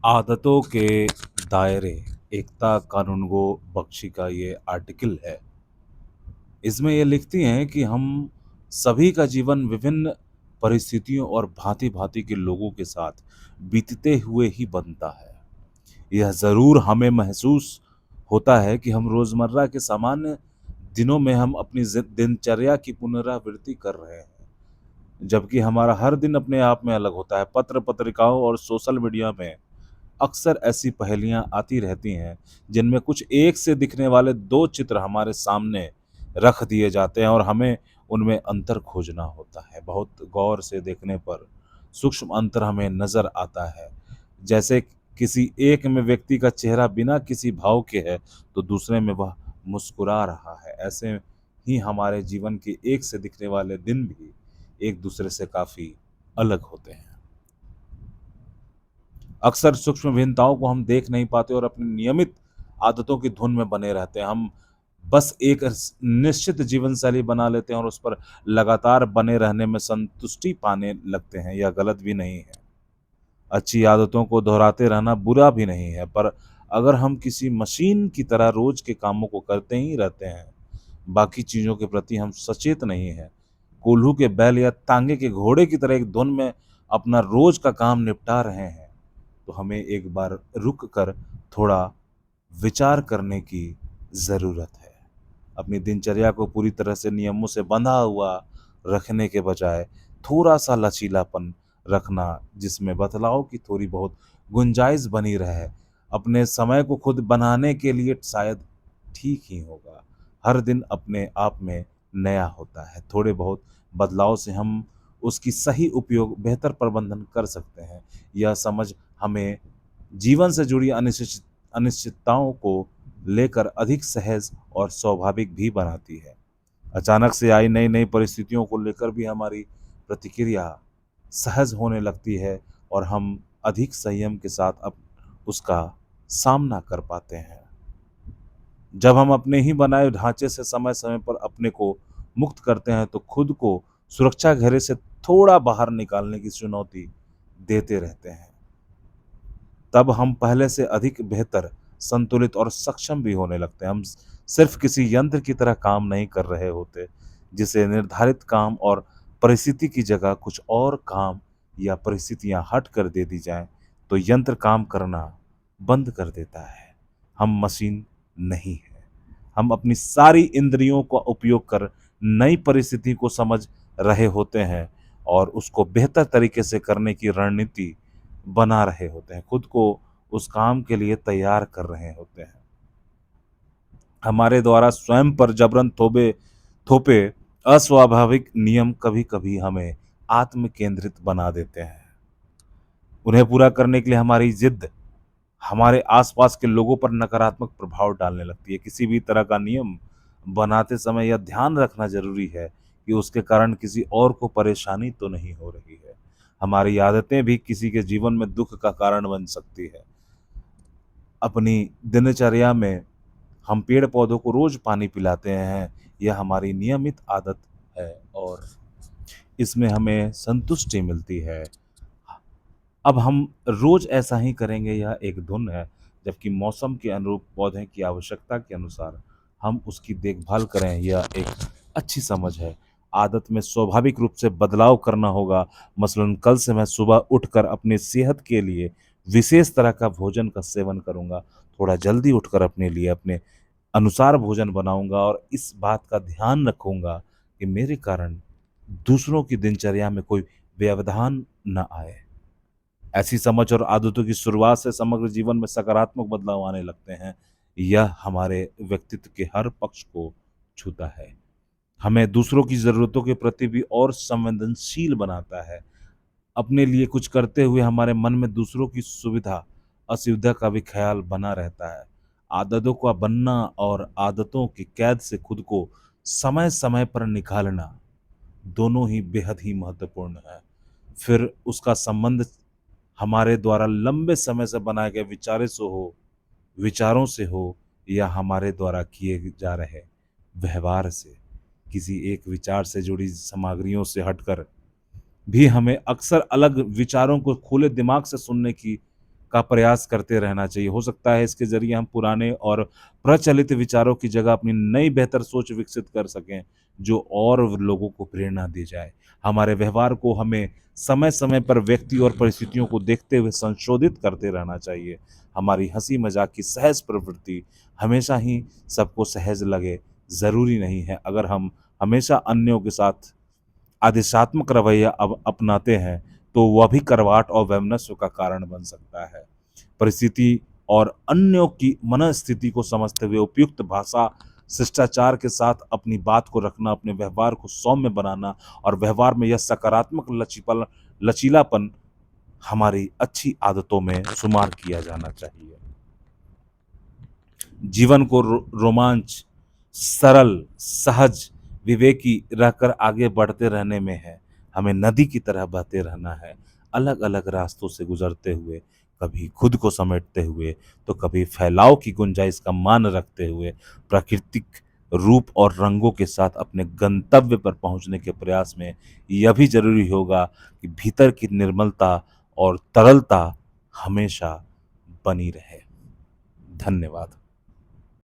आदतों के दायरे एकता कानूनगो बख्शी का ये आर्टिकल है। इसमें ये लिखती हैं कि हम सभी का जीवन विभिन्न परिस्थितियों और भांति-भांति के लोगों के साथ बीतते हुए ही बनता है। यह ज़रूर हमें महसूस होता है कि हम रोज़मर्रा के सामान्य दिनों में हम अपनी दिनचर्या की पुनरावृत्ति कर रहे हैं, जबकि हमारा हर दिन अपने आप में अलग होता है। पत्र-पत्रिकाओं और सोशल मीडिया में अक्सर ऐसी पहेलियाँ आती रहती हैं, जिनमें कुछ एक से दिखने वाले 2 चित्र हमारे सामने रख दिए जाते हैं और हमें उनमें अंतर खोजना होता है। बहुत गौर से देखने पर सूक्ष्म अंतर हमें नज़र आता है। जैसे किसी एक में व्यक्ति का चेहरा बिना किसी भाव के है, तो दूसरे में वह मुस्कुरा रहा है। ऐसे ही हमारे जीवन के एक से दिखने वाले दिन भी एक दूसरे से काफ़ी अलग होते हैं। अक्सर सूक्ष्म भिन्नताओं को हम देख नहीं पाते और अपनी नियमित आदतों की धुन में बने रहते हैं। हम बस एक निश्चित जीवन शैली बना लेते हैं और उस पर लगातार बने रहने में संतुष्टि पाने लगते हैं। यह गलत भी नहीं है। अच्छी आदतों को दोहराते रहना बुरा भी नहीं है, पर अगर हम किसी मशीन की तरह रोज के कामों को करते ही रहते हैं, बाकी चीज़ों के प्रति हम सचेत नहीं हैं, कोल्हू के बैल या तांगे के घोड़े की तरह एक धुन में अपना रोज का काम निपटा रहे हैं, तो हमें एक बार रुक कर थोड़ा विचार करने की ज़रूरत है। अपनी दिनचर्या को पूरी तरह से नियमों से बंधा हुआ रखने के बजाय थोड़ा-सा लचीलापन रखना, जिसमें बदलाव की थोड़ी बहुत गुंजाइश बनी रहे, अपने समय को खुद बनाने के लिए शायद ठीक ही होगा। हर दिन अपने आप में नया होता है। थोड़े बहुत बदलाव से हम उसकी सही उपयोग, बेहतर प्रबंधन कर सकते हैं। यह समझ हमें जीवन से जुड़ी अनिश्चितताओं को लेकर अधिक सहज और स्वाभाविक भी बनाती है। अचानक से आई नई-नई परिस्थितियों को लेकर भी हमारी प्रतिक्रिया सहज होने लगती है और हम अधिक संयम के साथ अब उसका सामना कर पाते हैं। जब हम अपने ही बनाए ढांचे से समय-समय पर अपने को मुक्त करते हैं, तो खुद को सुरक्षा घेरे से थोड़ा बाहर निकालने की चुनौती देते रहते हैं। तब हम पहले से अधिक बेहतर, संतुलित और सक्षम भी होने लगते हैं। हम सिर्फ किसी यंत्र की तरह काम नहीं कर रहे होते, जिसे निर्धारित काम और परिस्थिति की जगह कुछ और काम या परिस्थितियां हट कर दे दी जाएं, तो यंत्र काम करना बंद कर देता है। हम मशीन नहीं है। हम अपनी सारी इंद्रियों का उपयोग कर नई परिस्थिति को समझ रहे होते हैं और उसको बेहतर तरीके से करने की रणनीति बना रहे होते हैं, खुद को उस काम के लिए तैयार कर रहे होते हैं। हमारे द्वारा स्वयं पर जबरन थोपे अस्वाभाविक नियम कभी-कभी हमें आत्म केंद्रित बना देते हैं। उन्हें पूरा करने के लिए हमारी जिद हमारे आसपास के लोगों पर नकारात्मक प्रभाव डालने लगती है। किसी भी तरह का नियम बनाते समय यह ध्यान रखना ज़रूरी है कि उसके कारण किसी और को परेशानी तो नहीं हो रही है। हमारी आदतें भी किसी के जीवन में दुःख का कारण बन सकती है। अपनी दिनचर्या में हम पेड़-पौधों को रोज़ पानी पिलाते हैं, यह हमारी नियमित आदत है और इसमें हमें संतुष्टि मिलती है। अब हम रोज ऐसा ही करेंगे, यह एक धुन है, जबकि मौसम के अनुरूप पौधे की आवश्यकता के अनुसार हम उसकी देखभाल करें, यह एक अच्छी समझ है। आदत में स्वाभाविक रूप से बदलाव करना होगा। मसलन कल से मैं सुबह उठकर अपनी सेहत के लिए विशेष तरह का भोजन का सेवन करूँगा। थोड़ा जल्दी उठकर अपने लिए अपने अनुसार भोजन बनाऊँगा और इस बात का ध्यान रखूँगा कि मेरे कारण दूसरों की दिनचर्या में कोई व्यवधान ना आए। ऐसी समझ और आदतों की शुरुआत से समग्र जीवन में सकारात्मक बदलाव आने लगते हैं। यह हमारे व्यक्तित्व के हर पक्ष को छूता है। हमें दूसरों की ज़रूरतों के प्रति भी और संवेदनशील बनाता है। अपने लिए कुछ करते हुए हमारे मन में दूसरों की सुविधा, असुविधा का भी ख़्याल बना रहता है। आदतों का बनना और आदतों की कैद से खुद को समय-समय पर निकालना, दोनों ही बेहद ही महत्वपूर्ण है। फिर उसका संबंध हमारे द्वारा लंबे समय से बनाए गए विचारों से हो या हमारे द्वारा किए जा रहे व्यवहार से। किसी एक विचार से जुड़ी सामग्रियों से हटकर भी हमें अक्सर अलग विचारों को खुले दिमाग से सुनने की का प्रयास करते रहना चाहिए। हो सकता है इसके ज़रिए हम पुराने और प्रचलित विचारों की जगह अपनी नई बेहतर सोच विकसित कर सकें, जो और लोगों को प्रेरणा दी जाए। हमारे व्यवहार को हमें समय-समय पर व्यक्ति और परिस्थितियों को देखते हुए संशोधित करते रहना चाहिए। हमारी हँसी-मज़ाक की सहज प्रवृत्ति हमेशा ही सबको सहज लगे, ज़रूरी नहीं है। अगर हम हमेशा अन्यों के साथ आदेशात्मक रवैया अपनाते हैं, तो वह भी कड़वाहट और वैमनस्य का कारण बन सकता है। परिस्थिति और अन्यों की मनःस्थिति को समझते हुए उपयुक्त भाषा, शिष्टाचार के साथ अपनी बात को रखना, अपने व्यवहार को सौम्य बनाना और व्यवहार में यह सकारात्मक लचीलापन हमारी अच्छी आदतों में शुमार किया जाना चाहिए। जीवन को रोमांच, सरल, सहज, विवेकी रहकर आगे बढ़ते रहने में है। हमें नदी की तरह बहते रहना है, अलग-अलग रास्तों से गुज़रते हुए, कभी खुद को समेटते हुए, तो कभी फैलाव की गुंजाइश का मान रखते हुए, प्राकृतिक रूप और रंगों के साथ अपने गंतव्य पर पहुँचने के प्रयास में यह भी ज़रूरी होगा कि भीतर की निर्मलता और तरलता हमेशा बनी रहे। धन्यवाद।